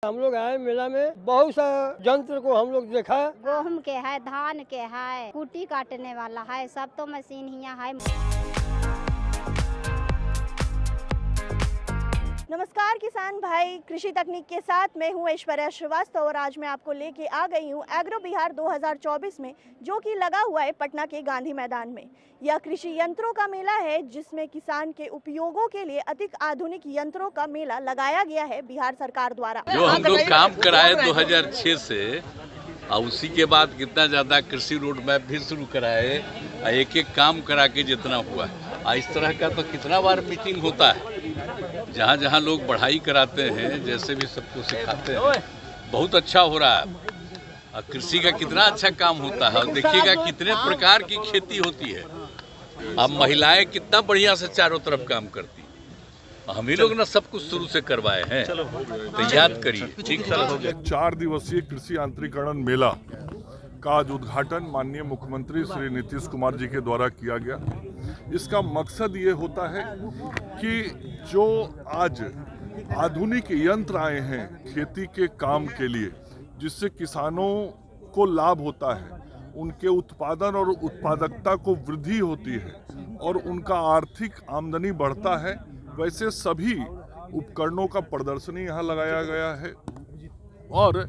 हम लोग आए मेला में, बहुत सा यंत्र को हम लोग देखा। गेहूं के है, धान के है, कुटी काटने वाला है, सब तो मशीन ही है। नमस्कार किसान भाई, कृषि तकनीक के साथ मैं हूं ऐश्वर्या श्रीवास्तव और आज मैं आपको लेके आ गई हूं एग्रो बिहार 2024 में, जो कि लगा हुआ है पटना के गांधी मैदान में। यह कृषि यंत्रों का मेला है जिसमें किसान के उपयोगों के लिए अधिक आधुनिक यंत्रों का मेला लगाया गया है बिहार सरकार द्वारा। जो हम लोग काम कराए 2006 से और उसी के बाद कितना ज्यादा कृषि रोड मैप भी शुरू कराए, एक एक काम करा के जितना हुआ इस तरह का तो कितना बार मीटिंग होता है, जहाँ जहाँ लोग पढ़ाई कराते हैं, जैसे भी सबको सिखाते हैं। बहुत अच्छा हो रहा है और कृषि का कितना अच्छा काम होता है। और देखिएगा कितने प्रकार की खेती होती है। अब महिलाएं कितना बढ़िया से चारों तरफ काम करती हैं। हम ही लोग ना सब कुछ शुरू से करवाए हैं, तो याद करिए। ठीक है। 4 दिवसीय कृषि यांत्रिकरण मेला का आज उद्घाटन माननीय मुख्यमंत्री श्री नीतीश कुमार जी के द्वारा किया गया। इसका मकसद ये होता है कि जो आज आधुनिक यंत्र आए हैं खेती के काम के लिए, जिससे किसानों को लाभ होता है, उनके उत्पादन और उत्पादकता को वृद्धि होती है और उनका आर्थिक आमदनी बढ़ता है, वैसे सभी उपकरणों का प्रदर्शनी यहाँ लगाया गया है। और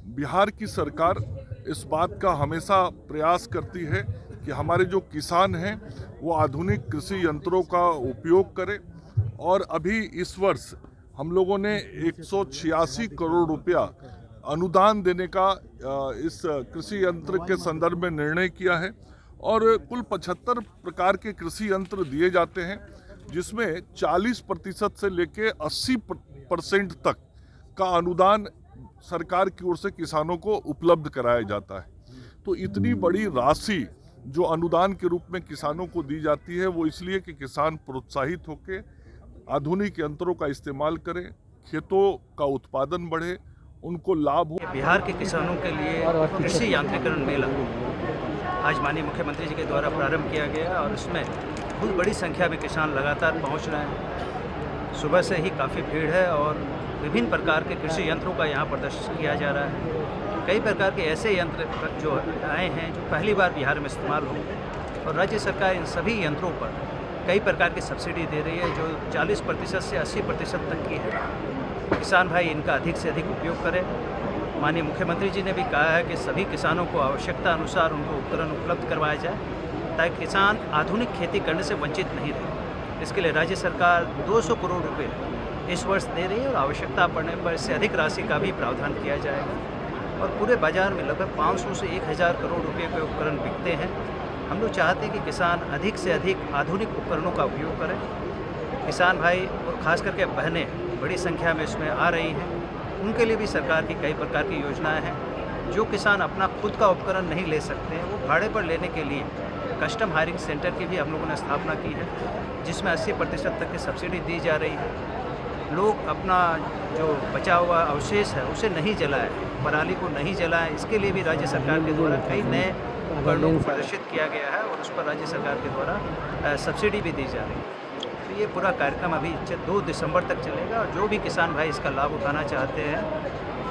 बिहार की सरकार इस बात का हमेशा प्रयास करती है कि हमारे जो किसान हैं वो आधुनिक कृषि यंत्रों का उपयोग करें। और अभी इस वर्ष हम लोगों ने 186 करोड़ रुपया अनुदान देने का इस कृषि यंत्र के संदर्भ में निर्णय किया है और कुल 75 प्रकार के कृषि यंत्र दिए जाते हैं, जिसमें 40% से लेके 80% तक का अनुदान सरकार की ओर से किसानों को उपलब्ध कराया जाता है। तो इतनी बड़ी राशि जो अनुदान के रूप में किसानों को दी जाती है, वो इसलिए कि किसान प्रोत्साहित होकर आधुनिक यंत्रों का इस्तेमाल करें, खेतों का उत्पादन बढ़े, उनको लाभ हो। बिहार के किसानों के लिए कृषि यांत्रिकरण मेला आज माननीय मुख्यमंत्री जी के द्वारा प्रारंभ किया गया और उसमें बहुत बड़ी संख्या में किसान लगातार पहुंच रहे हैं। सुबह से ही काफ़ी भीड़ है और विभिन्न प्रकार के कृषि यंत्रों का यहाँ प्रदर्शन किया जा रहा है। कई प्रकार के ऐसे यंत्र जो आए हैं जो पहली बार बिहार में इस्तेमाल हो, और राज्य सरकार इन सभी यंत्रों पर कई प्रकार की सब्सिडी दे रही है जो 40% से 80% तक की है। किसान भाई इनका अधिक से अधिक उपयोग करें। माननीय मुख्यमंत्री जी ने भी कहा है कि सभी किसानों को आवश्यकता अनुसार उनको उपकरण उपलब्ध करवाया जाए ताकि किसान आधुनिक खेती करने से वंचित नहीं रहे। इसके लिए राज्य सरकार 200 करोड़ रुपये इस वर्ष दे रही है और आवश्यकता पड़ने पर इससे अधिक राशि का भी प्रावधान किया जाएगा। और पूरे बाजार में लगभग 500 से 1000 करोड़ रुपए के उपकरण बिकते हैं। हम लोग चाहते हैं कि किसान अधिक से अधिक आधुनिक उपकरणों का उपयोग करें। किसान भाई और ख़ास करके बहनें बड़ी संख्या में इसमें आ रही हैं, उनके लिए भी सरकार की कई प्रकार की योजनाएं हैं। जो किसान अपना खुद का उपकरण नहीं ले सकते हैं, वो भाड़े पर लेने के लिए कस्टम हायरिंग सेंटर की भी हम लोगों ने स्थापना की है, जिसमें 80% तक की सब्सिडी दी जा रही है। लोग अपना जो बचा हुआ अवशेष है उसे नहीं जलाएं, पराली को नहीं जलाएं। इसके लिए भी राज्य सरकार के द्वारा कई नए उपकरणों को प्रदर्शित किया गया है और उस पर राज्य सरकार के द्वारा सब्सिडी भी दी जा रही है। तो ये पूरा कार्यक्रम अभी 2 दिसंबर तक चलेगा और जो भी किसान भाई इसका लाभ उठाना चाहते हैं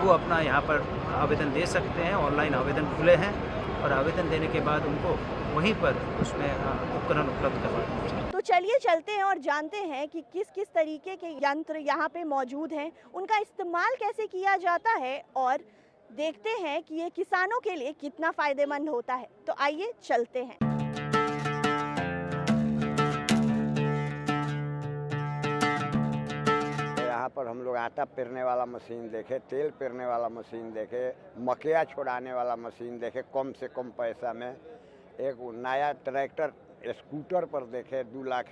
वो अपना यहाँ पर आवेदन दे सकते हैं। ऑनलाइन आवेदन खुले हैं और आवेदन देने के बाद उनको वहीं पर उसमें उपकरण उपलब्ध करवाएं। तो चलिए चलते हैं और जानते हैं कि किस किस तरीके के यंत्र यहाँ पे मौजूद हैं, उनका इस्तेमाल कैसे किया जाता है और देखते हैं कि ये किसानों के लिए कितना फायदेमंद होता है। तो आइए चलते हैं। यहाँ पर हम लोग आटा पेरने वाला मशीन देखे, तेल पेरने वाला मशीन देखे, मकैया छोड़ाने वाला मशीन देखे, कम से कम पैसा में। एक नया ट्रैक्टर स्कूटर पर देखे 2 लाख,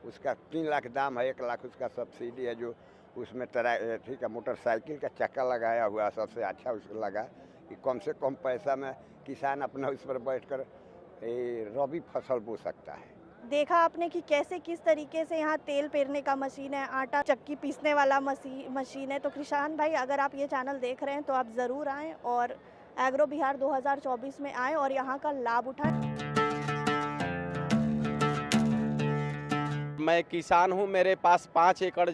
उसका 3 लाख दाम है, 1 लाख उसका सब्सिडी है। जो उसमें ठीक है, मोटरसाइकिल का चक्का लगाया हुआ सबसे अच्छा उसको लगा कि कम से कम पैसा में किसान अपना उस पर बैठकर रबी फसल बो सकता है। देखा आपने कि कैसे किस तरीके से यहाँ तेल पेरने का मशीन है, आटा चक्की पीसने वाला मशीन है। तो किसान भाई, अगर आप ये चैनल देख रहे हैं तो आप ज़रूर आएँ और एग्रो बिहार 2024 में आएँ और यहाँ का लाभ उठाएं। मैं किसान हूँ, मेरे पास 5 एकड़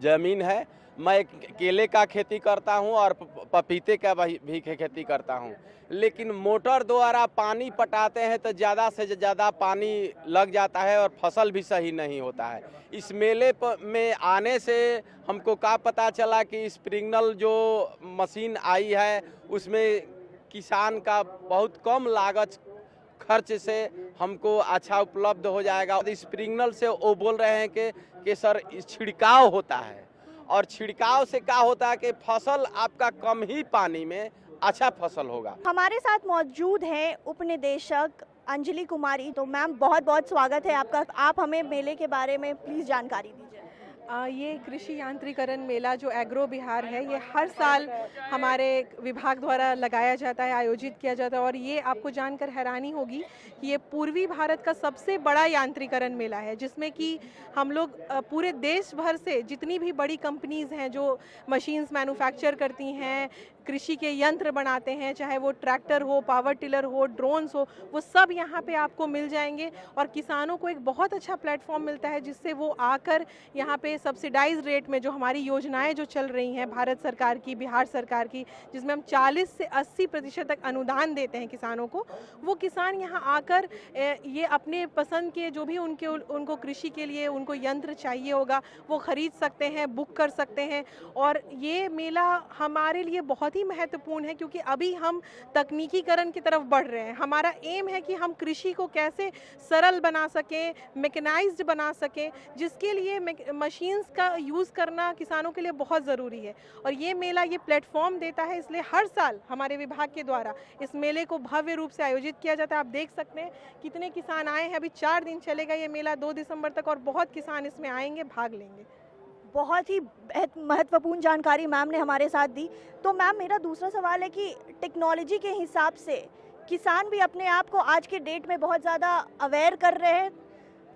ज़मीन है मैं केले का खेती करता हूं और पपीते का भी खेती करता हूं, लेकिन मोटर द्वारा पानी पटाते हैं तो ज़्यादा से ज़्यादा पानी लग जाता है और फसल भी सही नहीं होता है। इस मेले में आने से हमको क्या पता चला कि स्प्रिंकलर जो मशीन आई है उसमें किसान का बहुत कम लागत खर्च से हमको अच्छा उपलब्ध हो जाएगा। स्प्रिंकलर से वो बोल रहे हैं कि सर छिड़काव होता है, और छिड़काव से क्या होता है कि फसल आपका कम ही पानी में अच्छा फसल होगा। हमारे साथ मौजूद हैं उपनिदेशक अंजलि कुमारी। तो मैम बहुत बहुत स्वागत है आपका। आप हमें मेले के बारे में प्लीज़ जानकारी दीजिए। ये कृषि यांत्रिकरण मेला जो एग्रो बिहार है, ये हर साल हमारे विभाग द्वारा लगाया जाता है, आयोजित किया जाता है। और ये आपको जानकर हैरानी होगी कि ये पूर्वी भारत का सबसे बड़ा यांत्रिकरण मेला है, जिसमें कि हम लोग पूरे देश भर से जितनी भी बड़ी कंपनीज़ हैं जो मशीन्स मैन्युफैक्चर करती हैं, कृषि के यंत्र बनाते हैं, चाहे वो ट्रैक्टर हो, पावर टिलर हो, ड्रोन्स हो, वो सब यहाँ पे आपको मिल जाएंगे। और किसानों को एक बहुत अच्छा प्लेटफॉर्म मिलता है जिससे वो आकर यहाँ पे सब्सिडाइज रेट में जो हमारी योजनाएं जो चल रही हैं भारत सरकार की, बिहार सरकार की, जिसमें हम 40 से 80% तक अनुदान देते हैं किसानों को, वो किसान यहाँ आकर ये अपने पसंद के जो भी उनको कृषि के लिए उनको यंत्र चाहिए होगा वो खरीद सकते हैं, बुक कर सकते हैं। और ये मेला हमारे लिए बहुत ही महत्वपूर्ण है क्योंकि अभी हम तकनीकीकरण की तरफ बढ़ रहे हैं। हमारा एम है कि हम कृषि को कैसे सरल बना सकें, मैकेनाइज्ड बना सकें, जिसके लिए मशीन्स का यूज़ करना किसानों के लिए बहुत ज़रूरी है। और ये मेला ये प्लेटफॉर्म देता है, इसलिए हर साल हमारे विभाग के द्वारा इस मेले को भव्य रूप से आयोजित किया जाता है। आप देख सकते हैं कितने किसान आए हैं। अभी 4 दिन चलेगा ये मेला, 2 दिसंबर तक, और बहुत किसान इसमें आएंगे, भाग लेंगे। बहुत ही महत्वपूर्ण जानकारी मैम ने हमारे साथ दी। तो मैम मेरा दूसरा सवाल है कि टेक्नोलॉजी के हिसाब से किसान भी अपने आप को आज के डेट में बहुत ज़्यादा अवेयर कर रहे हैं,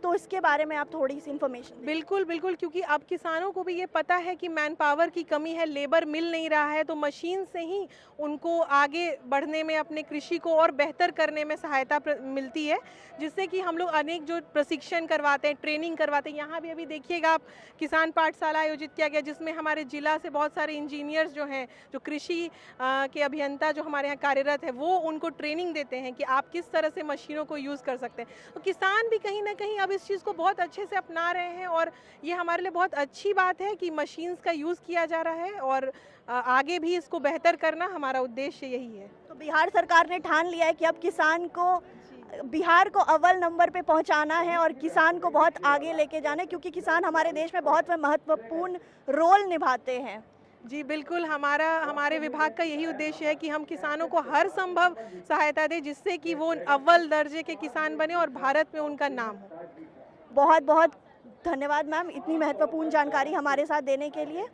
तो इसके बारे में आप थोड़ी सी इन्फॉर्मेशन। बिल्कुल बिल्कुल, क्योंकि अब किसानों को भी ये पता है कि मैन पावर की कमी है, लेबर मिल नहीं रहा है, तो मशीन से ही उनको आगे बढ़ने में, अपने कृषि को और बेहतर करने में सहायता मिलती है, जिससे कि हम लोग अनेक जो प्रशिक्षण करवाते हैं, ट्रेनिंग करवाते हैं। यहाँ भी अभी देखिएगा आप, किसान पाठशाला आयोजित किया गया जिसमें हमारे जिला से बहुत सारे इंजीनियर्स जो हैं, जो कृषि के अभियंता जो हमारे यहाँ कार्यरत है, वो उनको ट्रेनिंग देते हैं कि आप किस तरह से मशीनों को यूज़ कर सकते हैं। तो किसान भी कहीं ना कहीं इस चीज़ को बहुत अच्छे से अपना रहे हैं, और ये हमारे लिए बहुत अच्छी बात है कि मशीन्स का यूज़ किया जा रहा है, और आगे भी इसको बेहतर करना हमारा उद्देश्य यही है। तो बिहार सरकार ने ठान लिया है कि अब किसान को, बिहार को अव्वल नंबर पे पहुंचाना है और किसान को बहुत आगे लेके जाना है, क्योंकि किसान हमारे देश में बहुत महत्वपूर्ण रोल निभाते हैं। जी बिल्कुल, हमारे विभाग का यही उद्देश्य है कि हम किसानों को हर संभव सहायता दें, जिससे कि वो अव्वल दर्जे के किसान बने और भारत में उनका नाम हो। बहुत बहुत धन्यवाद मैम, इतनी महत्वपूर्ण जानकारी हमारे साथ देने के लिए।